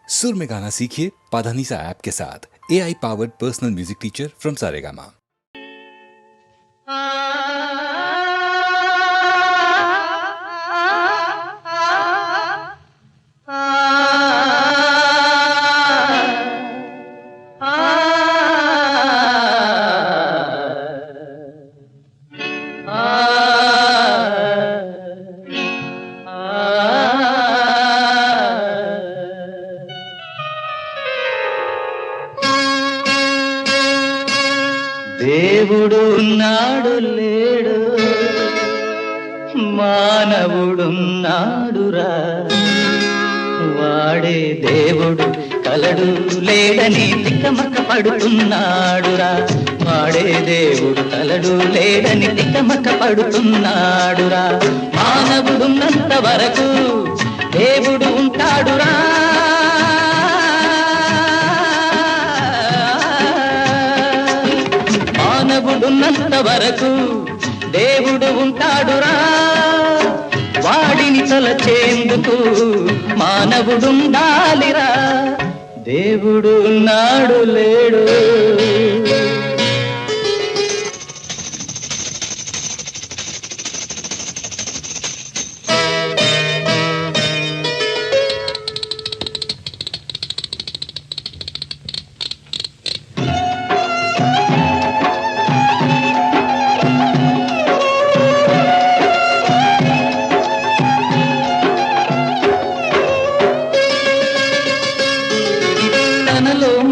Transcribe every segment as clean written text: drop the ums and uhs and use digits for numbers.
सुर में गाना सीखिए पाधानीसा ऐप के साथ AI powered personal music teacher from Saregama. దేవుడున్నాడు లేడు మానవుడున్నాడురా, వాడే దేవుడు కలడు లేడని తికమక పడుతున్నాడురా, వాడే దేవుడు కలడు లేడని తికమక పడుతున్నాడురా. మానవుడున్నంత వరకు దేవుడు ఉంటాడురా, మానవుడున్నంత వరకు దేవుడు ఉంటాడురా. వాడిని తలచేందుకు మానవుడుండాలిరా, దేవుడు ఉన్నాడు లేడు.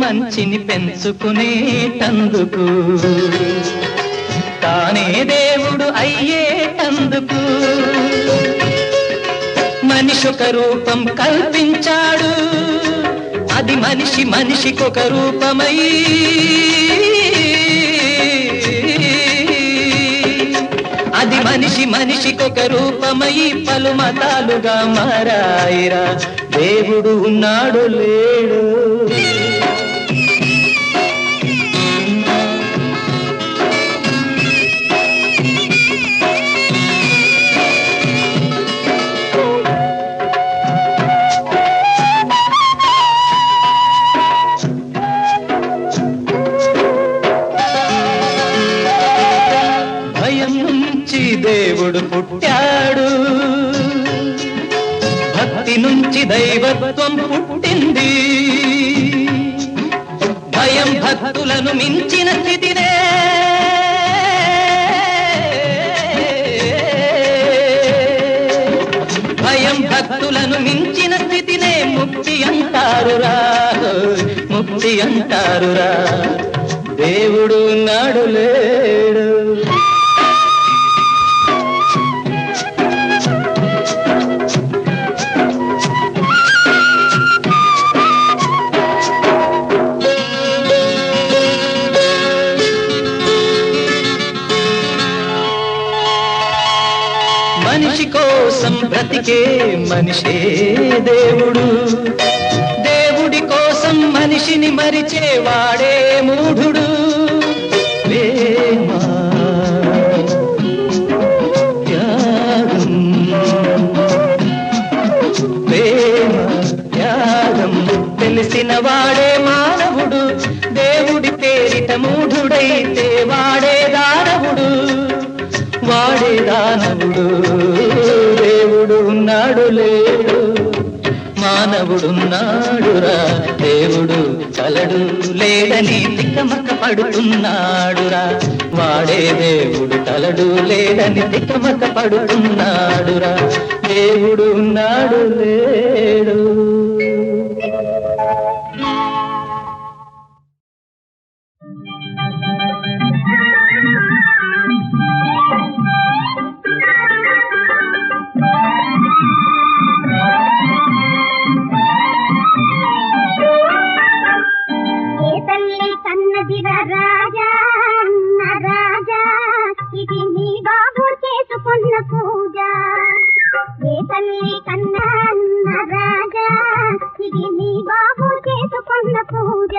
మంచిని పెంచుకునేటందుకు తానే దేవుడు అయ్యేటందుకు మనిషొక రూపం కల్పించాడు, అది మనిషి మనిషికొక రూపమై అది మనిషి మనిషికొక రూపమై పలు మతాలుగా మారాయిరా. దేవుడు ఉన్నాడు లేడు. దేవుడు పుట్టాడు, భక్తి నుంచి దైవత్వం పుట్టింది. భయం భక్తులను మించిన స్థితినే, భయం భక్తులను మించిన స్థితినే ముక్తి అంటారురా, ముక్తి అంటారురా. దేవుడు ఉన్నాడు లేడు. మనిషి కోసం బ్రతికే మనిషే దేవుడు, దేవుడి కోసం మనిషిని మరిచేవాడే మూఢుడు. ప్రేమ త్యాగం, ప్రేమ త్యాగం తెలిసిన వాడే మానవుడు, దేవుడి పేరిట మూఢుడైతే వాడే దానవుడు, వాడే దానవుడు. దేవుడు ఉన్నాడు లేడు, మానవుడున్నాడురా, దేవుడు కలడు లేడని తికమక పడుతున్నాడురా, వాడే దేవుడు కలడు లేడని తికమక పడుతున్నాడురా. దేవుడు ఉన్నాడు లేడు. రాజా రాజా ఇది నీ బాబు చేసుకున్న పూజ, ఏ తల్లి కన్నా రాజా ఇది నీ బాబు చేసుకున్న పూజ.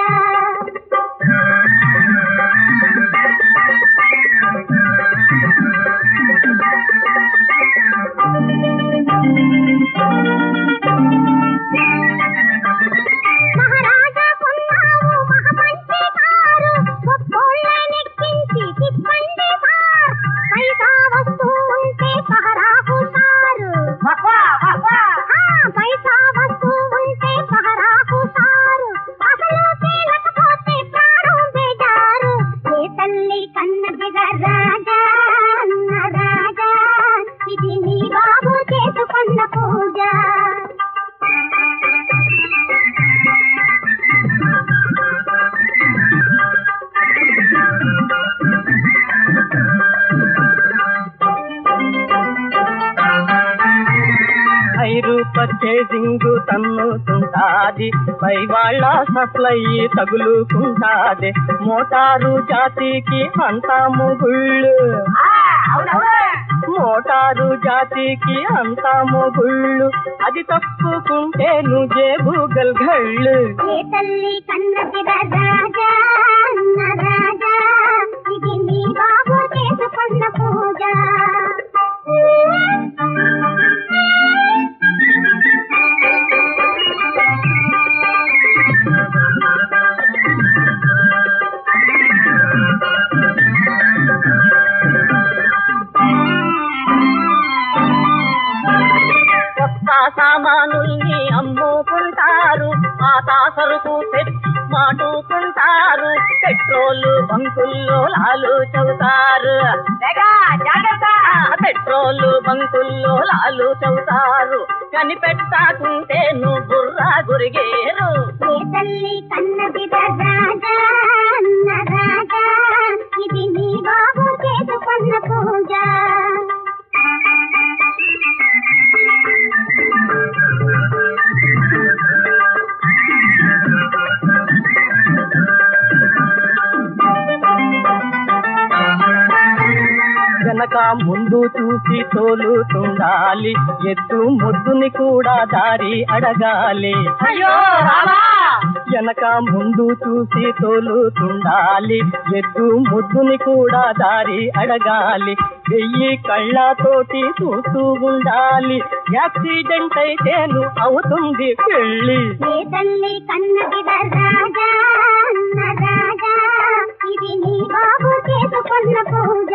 బేజింగు తన్నుతుంటాది, పై వాళ్ళ సప్లయి తగులుకుంటాది. మోటారు జాతికి అంతా మొగుళ్ళు, మోటారు జాతికి అంతా మొగుళ్ళు, అది తప్పుకుంటే జేబు గల్గళ్ళు. ఏ తల్లి కన్నదిర రాజా అన్న రాజా, ఇది నీ బాబు చేసుకున్న పూజ. సామానుల్ని అమ్ముకుంటారు, ఆతా సరుకు తెచ్చి మాటుకుంటారు. పెట్రోలు బంకుల్లో లాలు చదువుతారు, పెట్రోలు బంకుల్లో లాలు చదువుతారు. కనిపెట్టాకుంటే నువ్వు బుర్రా గురిగేరు. ఏ తల్లి కన్నదిర రాజా అన్న రాజా, ఇది నీ బాబు చేసుకున్న పూజ. వెనక ముందు చూసి తోలుతుండాలి, ఎద్దు ముద్దుని కూడా దారి అడగాలి. వెనక ముందు చూసి తోలుతుండాలి, ఎద్దు ముద్దుని కూడా దారి అడగాలి. 1000 కళ్ళతోటి చూస్తూ ఉండాలి, యాక్సిడెంట్ అయితేను అవుతుంది పెళ్ళి. ఏ తల్లి కన్నదిర రాజా అన్న రాజా, ఇది నీ బాబు చేసుకున్న పూజ.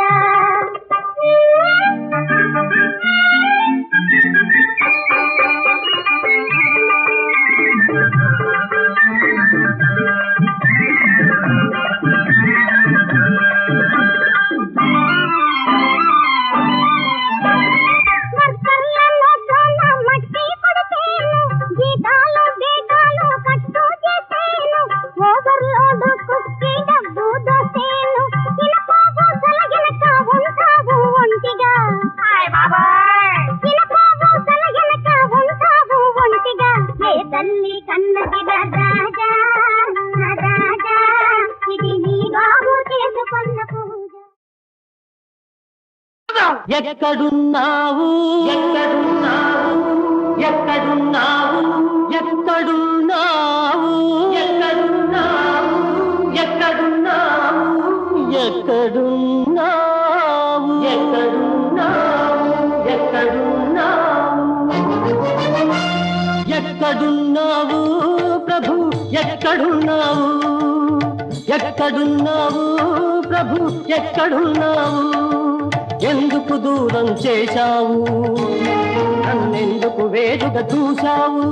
మట్టి పడితేను, జీతాలు బేటాలు కట్టు చేసేను, ఓవర్లోడు కుక్కి డబ్బు దోసేను. ఇనపాబు తలగినక ఉంటావు ఒంటిగా, ఇనపాబు తలగినక ఉంటావు ఒంటిగా. ఏ తల్లి కన్నదిర రాజా అన్న రాజా, ఇది నీ బాబు చేసుకున్న పూజ. ఎక్కడున్నావు ఎక్కడున్నావు ఎక్కడున్నావు ఎక్కడున్నావు ఎక్కడున్నావు ఎక్కడున్నావు ఎక్కడున్నావు ఎక్కడున్నావు ఎక్కడున్నావు ఎక్కడున్నావు ప్రభు ఎక్కడున్నావు ఎక్కడున్నావు ప్రభు ఎక్కడున్నావు ఎందుకు దూరం చేశావు నన్నెందుకు వేడుగా చూశావు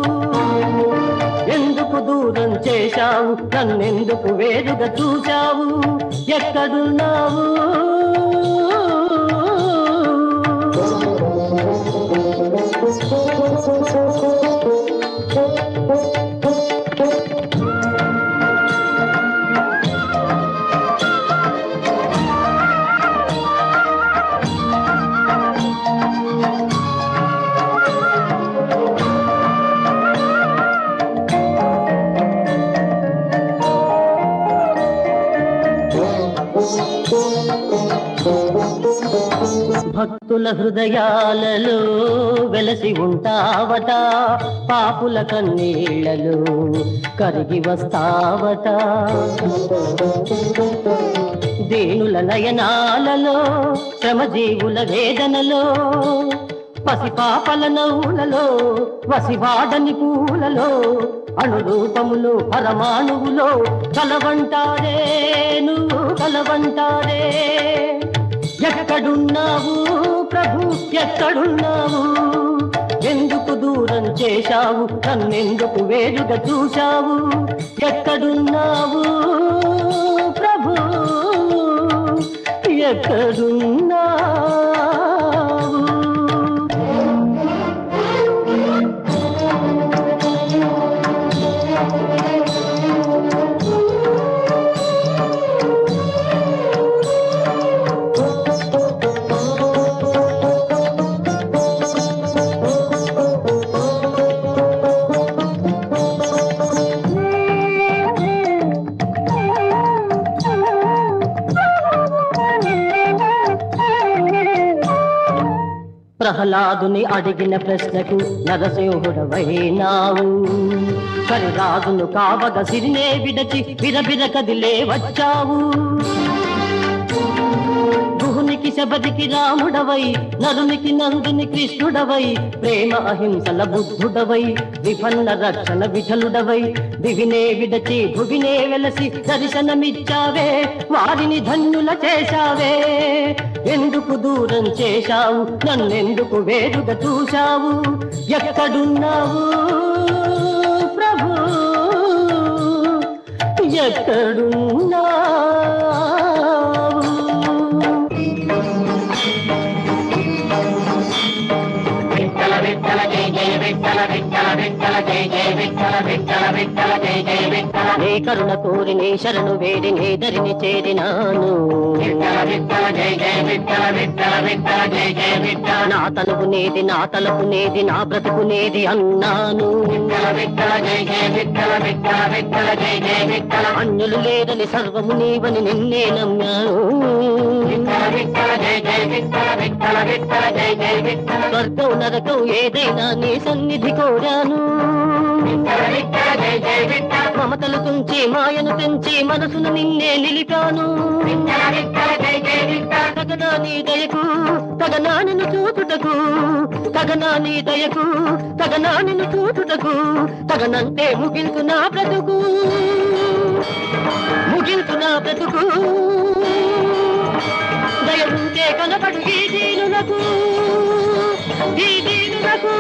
ఎందుకు దూరం చేశావు నన్నెందుకు వేడుగా చూశావు ఎక్కడున్నావు భక్తుల హృదయాలలో వెలసి ఉంటావట పాపుల కన్నీళ్లలో కరిగి వస్తావట దీనుల నయనాలలో శ్రమజీవుల వేదనలో పసిపాపల నవ్వులలో వసివాడని పూలలో అణురూపములో పరమాణువులో కలవంటారే నువ్వు కలవంటారే ఎక్కడున్నావు ప్రభు ఎక్కడున్నావు ఎందుకు దూరం చేశావు నన్నెందుకు వేరుగా చూశావు ఎక్కడున్నావు ప్రభు ఎక్కడున్నావు ప్రహ్లాదుని అడిగిన ప్రశ్నకు నరసింహుడవైనావు. కరిరాజును కావగ సిరినే విడచి బిరబిర కదిలే వచ్చావు. గుహునికి శబరికి రాముడవై, నరునికి నందుని కృష్ణుడవై, ప్రేమ అహింసల బుద్ధుడవై, విపన్న రక్షణ విఠలుడవై, దివినే విడచి భువినే వెలసి దర్శనమిచ్చావే, వారిని ధన్యుల చేశావే. ఎందుకు దూరం చేశావు, నన్నెందుకు వేరుగా చూశావు? ఎక్కడున్నావు ప్రభు, ఎక్కడున్నావు? నీ కరుణ కోరి నీ శరణు వేడి నీ దరిని చేరినాను. నా తనువు నేది, నా తలపు నేది, నా బ్రతుకు నేది అన్నాను. అన్యులు లేదని సర్వము నీవని నిన్నే నమ్మాను. స్వర్గం నరకం ఏదైనా నీ సన్నిధి కోరాను. మమతలు తుంచి మాయను తెంచి మనసును నిన్నే నిలిపాను. తగనా నీ దయకు తగనా నిన్ను చూచుటకు, తగనా నీ దయకు తగనా నిన్ను చూచుటకు, తగనంటే ముగించు నా బ్రతుకు, ముగించు నా బ్రతుకు. దయ ఉంటే కనపడు ఈ దీనులకు, ఈ దీనులకు.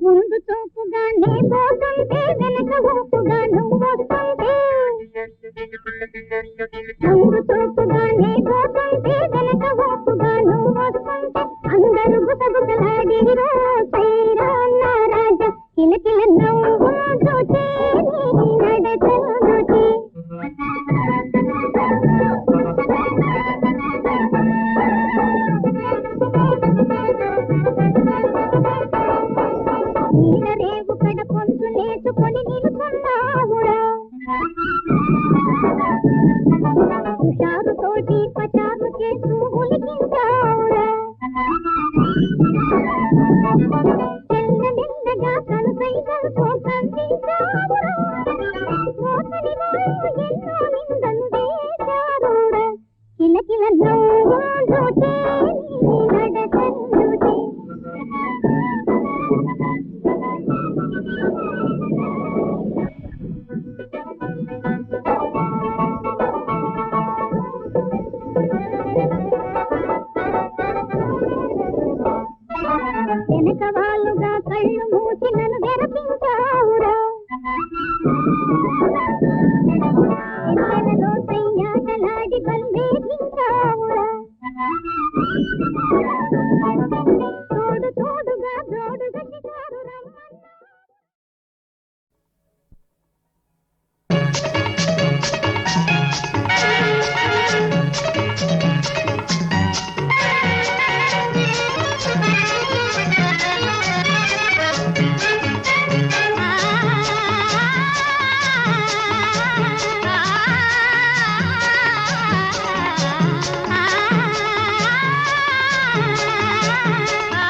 ముందు చూపుగానే పోతుంటే వెనక ఊపుగా నువ్వు వస్తుంటే ముందు చూపుగానే పోతుంటే వెనక ఊపుగా నువ్వు వస్తుంటే అందరూ గుసగుసలాడిరో సైరా నా రాజా కిలకిల నవ్వు చూచే నీ నడకను చూచే నీలరేవు కడ పొంచు నేర్చుకొని నిలుచున్నావురా హుషారు తోటి పచారు చేస్తూ ఉలికించావురా మెల్లమెల్లగా కనుసైగలతో కనిపించావురా మోసని వాళ్ళు ఎన్నో నిందలు వేశారురా కిలకిల నవ్వు చూచే నీ నడకను చూచే వెనక వాళ్ళుగా కళ్ళు మూసి నన్ను వెరపించావురా ఎన్నెలలో సయ్యాటలాడి బందేపించావురా తోడు తోడుగా జోడుగా షికారు రమ్మన్నా ఆ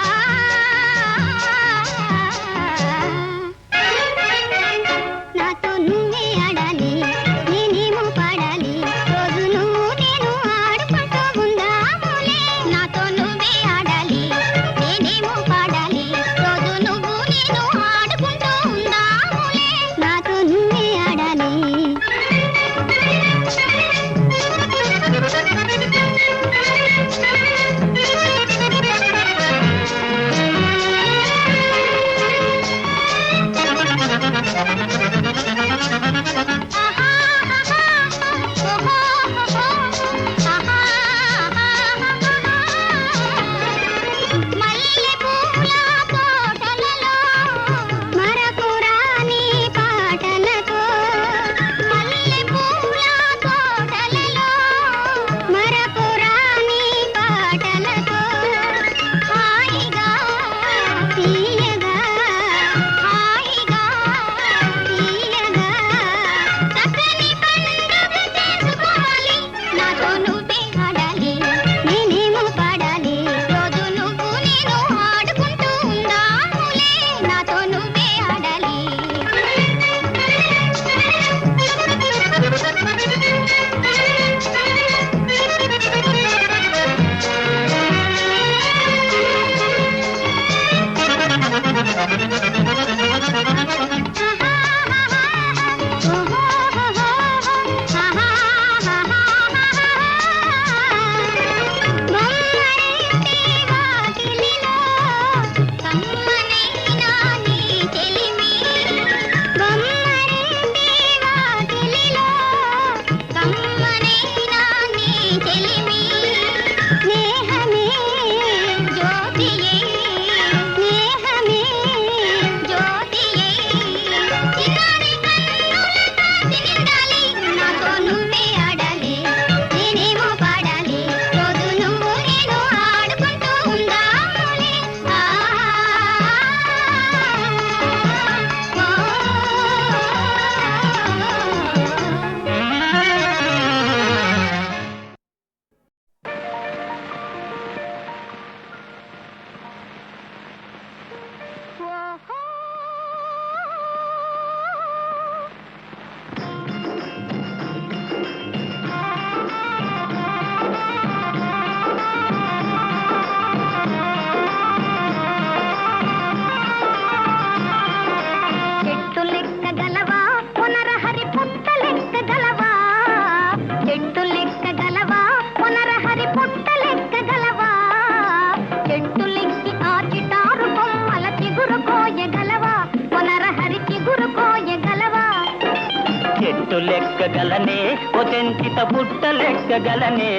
లెక్కగలనే ఓ చెంచిత పుట్ట లెక్కగలనే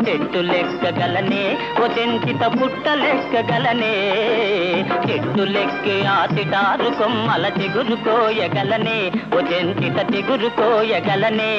చెట్టు లెక్కగలనే ఓ చెంచిత పుట్ట లెక్కగలనే చెట్టు లెక్కి ఆ చిటారు కొమ్మల చిగురు కోయగలనే ఓ చెంచిత చిగురు కోయగలనే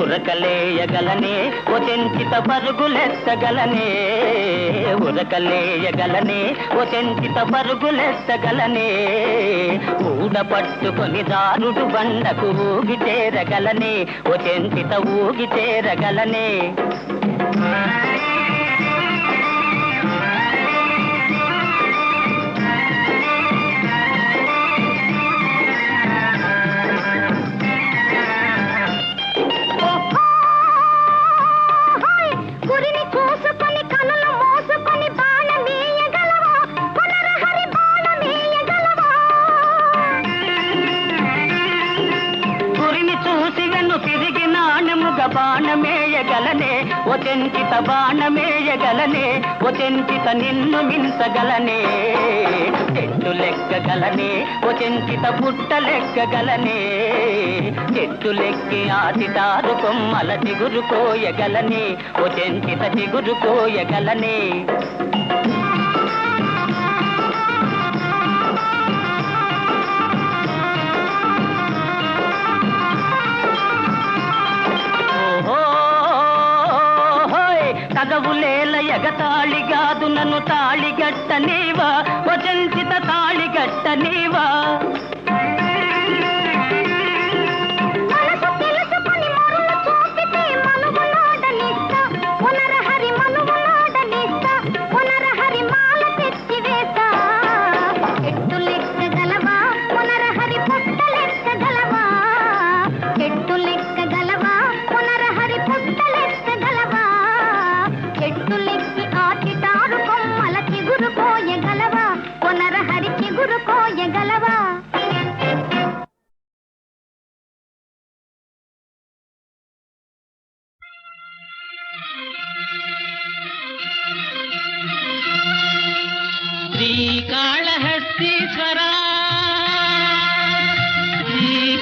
ఉరకలేయగలనే ఓ చెంచిత పరుగులెత్తగలనే ఉరకలేయగలనే ఓ చెంచిత పరుగులెత్తగలనే ఊడ పట్టుకొని దారుడు బండకు ఊగి చేరగలనే ఓ చెంచిత ఊగి చేరగలనే బాణమేయగలనే ఓ చెంచిత బాణమేయగలనే ఓ చెంచిత నిన్ను మించగలనే చెట్టు లెక్కగలనే ఓ చెంచిత పుట్ట లెక్కగలనే చెట్టు లెక్కి ఆ చిటారు కొమ్మల చిగురు కోయగలనే ఓ చెంచిత చిగురు కోయగలనే తగవులేల ఎగతాళిగాదు నన్ను తాళిగట్టనీవా ఓ చెంచిత తాళిగట్టనీవా శ్రీకాళహస్తీశ్వరా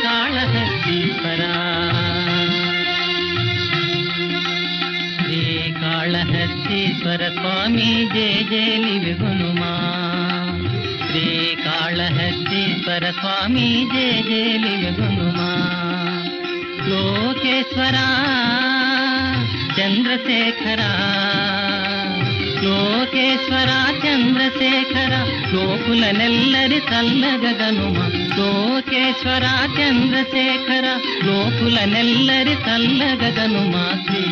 శ్రీకాళహస్తీశ్వరా శ్రీకాళహస్తీశ్వర స్వామి జేజేలి విగునుమా శ్రీకాళహస్తీశ్వర స్వామి జేజేలి విగునుమా లోకేశ్వరా చంద్రశేఖరా లోకేశ్వర చంద్రశేఖర లోకులనెల్లరి చల్లగగనుమ లోకేశ్వర చంద్రశేఖర లోకులనెల్లరి చల్లగగనుమ శ్రీ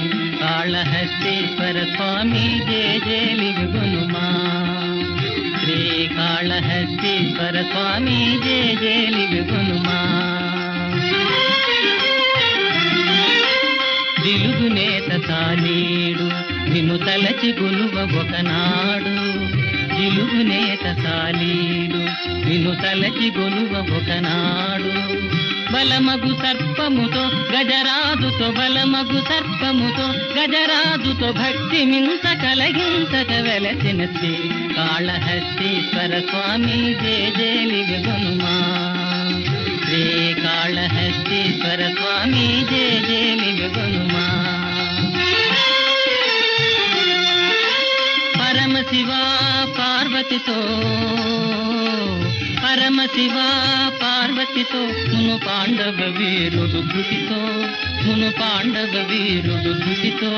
కాళహస్తీశ్వర స్వామి జేజేలి విగునుమా శ్రీకాళహస్తీశ్వర స్వామి జేజేలి విగునుమా దిలుగునేత తాలీడు నిన్ను తలచి గొలువ ఒకనాడు జిలుగునేత తాలీడు నిన్ను తలచి గొలువ ఒకనాడు బలమగు సర్పముతో గజరాజుతో బలమగు సర్పముతో గజరాజుతో భక్తి మింత కలగించక వెలసిన శ్రీ కాళహస్తీశ్వర స్వామి జేజేలి విగునుమా శ్రీకాళహస్తీశ్వర స్వామి జేజేలి విగునుమా పరమశివ పార్వతితో పరమశివ పార్వతితో మును పాండవ వీరుడు ధృతితో మును పాండవ వీరుడు ధృతితో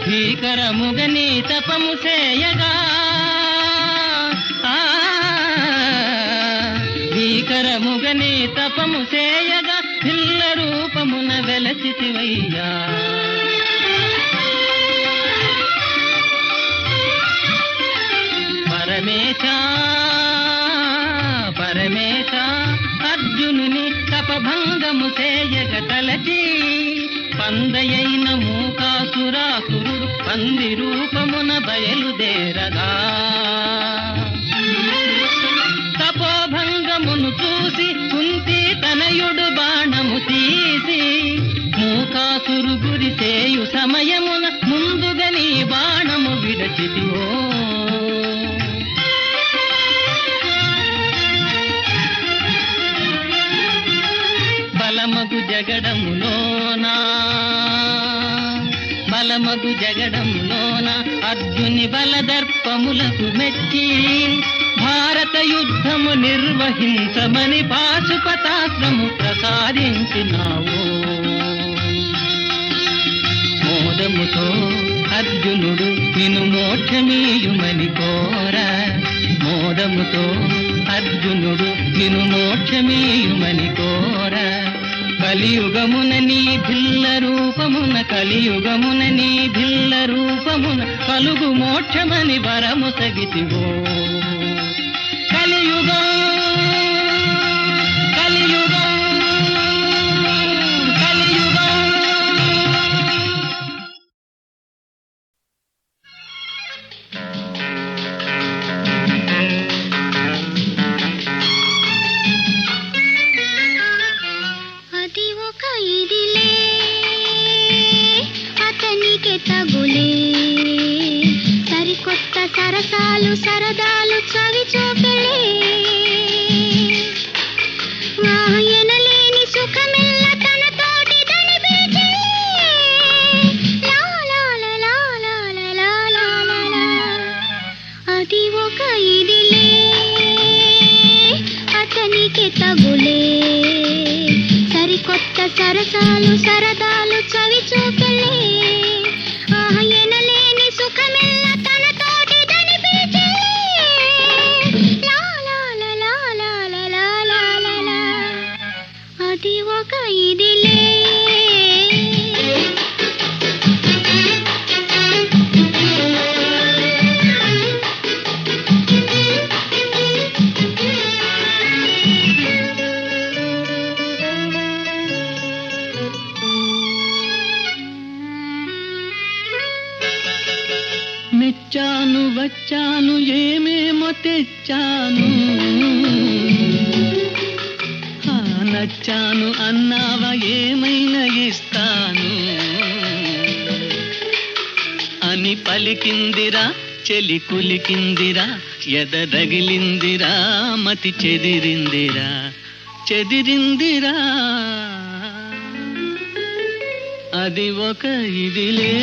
భీకరముగని తపము చేయగా భీకరముగని తపము చేయగా పిల్ల రూపమున వెలసితివయ్యా పరమేశ పరమేశ అర్జునుని తపభంగము చేయగ తలచి పందయైన మూకాసురాసురుడు పంది రూపమున బయలుదేరగా తపోభంగమును చూసి కుంతి తనయుడు బాణము తీసి మూకాసురు గురి చేయు సమయమున ముందుగా నీ బాణము విడచితివో. బలమగు జగడములోన అర్జుని బలదర్పములకు మెచ్చి భారత యుద్ధము నిర్వహించమని పాశుపతాస్త్రము ప్రసాదించినావు. మోదముతో అర్జునుడు నిన్ను మోక్షమీయుమని కోర, మోదముతో అర్జునుడు నిన్ను మోక్షమీయుమని కోర. కలియుగమున నీ భిల్ల రూపమున కలుగు మోక్షమని వరము సగితివో. కలియుగం కలియుగం కలియుగం. అది ఒక ఇదిలే అతనికి తగులే, సరికొత్త సరసాలు సరదాలు చవి చూపెలే. ఎనలేని సుఖమెల్ల తన తోటి దని అది ఒక ఇదిలే అతనికి తగులే, సరికొత్త సరసాలు సరదాలు చవి చూపెలే. ఎనలేని సుఖమెల్ల తన తోటి దని అది ఒక ఇదిలే. మెచ్చాను వచ్చాను ఏమేమో తెచ్చాను, నచ్చాను అన్నావా ఏమైనా ఇస్తాను అని పలికిందిరా చెలి కులికిందిరా, ఎదరగిలిందిరా మతి చెదిరిందిరా. అది ఒక ఇదిలే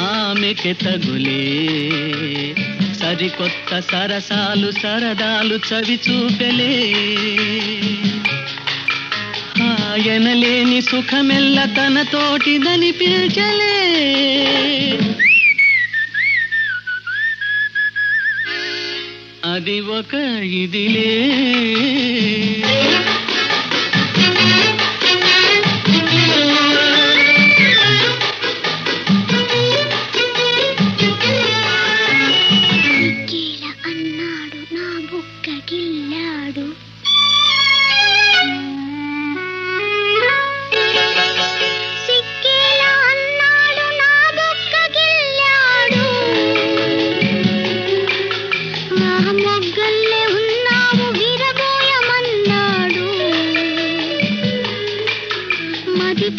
ఆమెకి తగులే, సరికొత్త సరసాలు సరదాలు చవి చూపెలే. ఎనలేని సుఖమెల్ల తన తోటిదని పిల్చలే. అది ఒక ఇదిలే.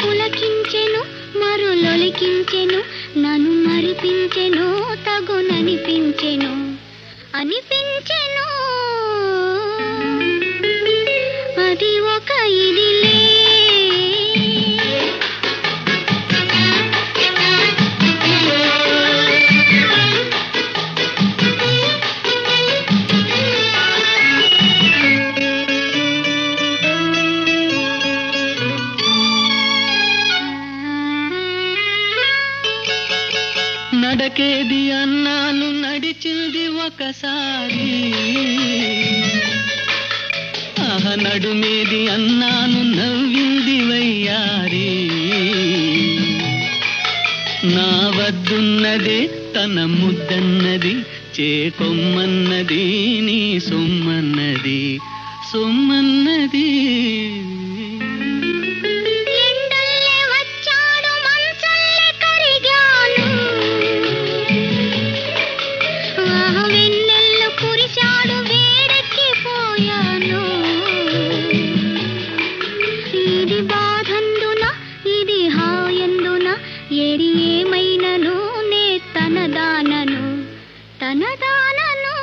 పులకించెను మరులొలికించెను, నన్ను మరిపించెను తగుననిపించెను అనిపించెను. అది ఒక ఇదిలే. నడకేది అన్నాను నడిచింది ఒకసారి, నడుమేది అన్నాను నవ్వింది వయ్యారి. నా వద్దున్నదే తన ముద్దన్నది, చేకొమ్మన్నది నీ సొమ్మన్నది. ఎండల్లో సమాధానను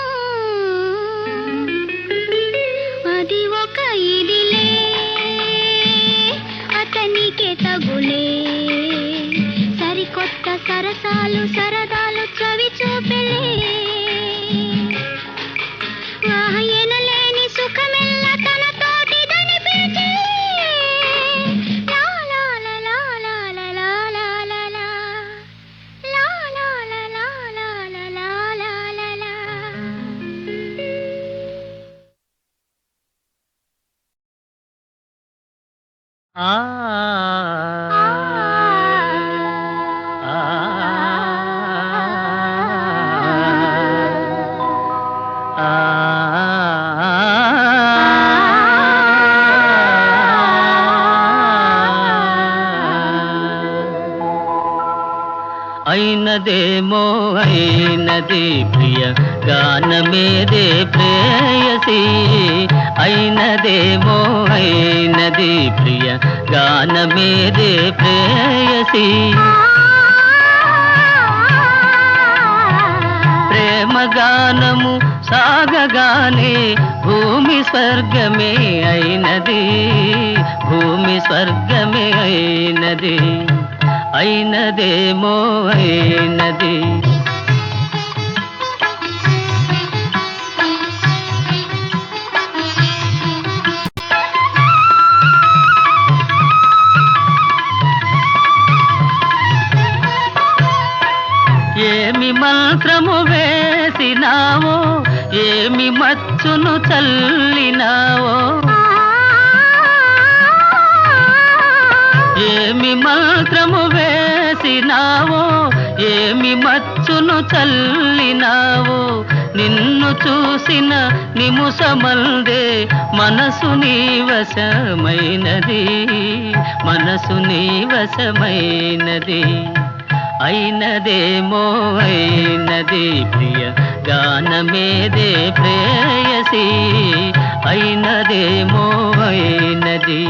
అది ఒక ఇదిలే అతనికే తగులే సరికొత్త సరసాలు సరదాలు చవి చూపెలే ఎనలేని సుఖమెల్ల తన తోటిదని పిలిచే అయినదేమో అయినది ప్రియ గానమేదే ప్రేయసి అయినదేమో అయినది ప్రియ గానమేదే ప్రేయసి ప్రేమ గానము సాగగానే భూమి స్వర్గమే అయినది భూమి స్వర్గమే అయినది అయినదేమో అయినది ఏమి మంత్రము వేసినావో ఏమి మచ్చును చల్లినావో ఏమి మంత్రము వేసినావో ఏమి మచ్చును చల్లినావో నిన్ను చూసిన నిముసమందే మనసు నీ వశమైనది మనసు నీ వశమైనది అయినదేమో అయినది ప్రియ గానమేదే ప్రేయసి అయినదేమో అయినది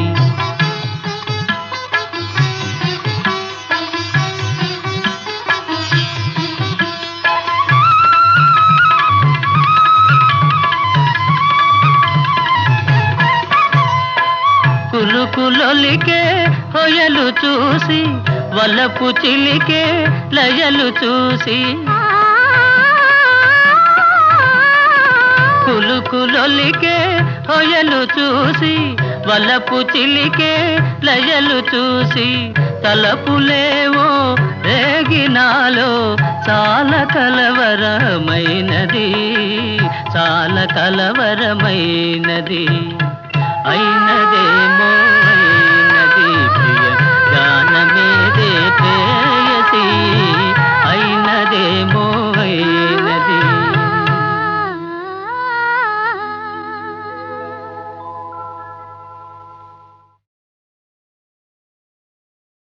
కులుకులొలికే హొయలు చూసి వలపు చిలికే లయలు చూసి కులుకులొలికే హొయలు చూసి వలపు చిలికే లయలు చూసి తలపులేవో రేగినాలో చాలా కలవరమైనది చాలా కలవరమైనది అయినదేమో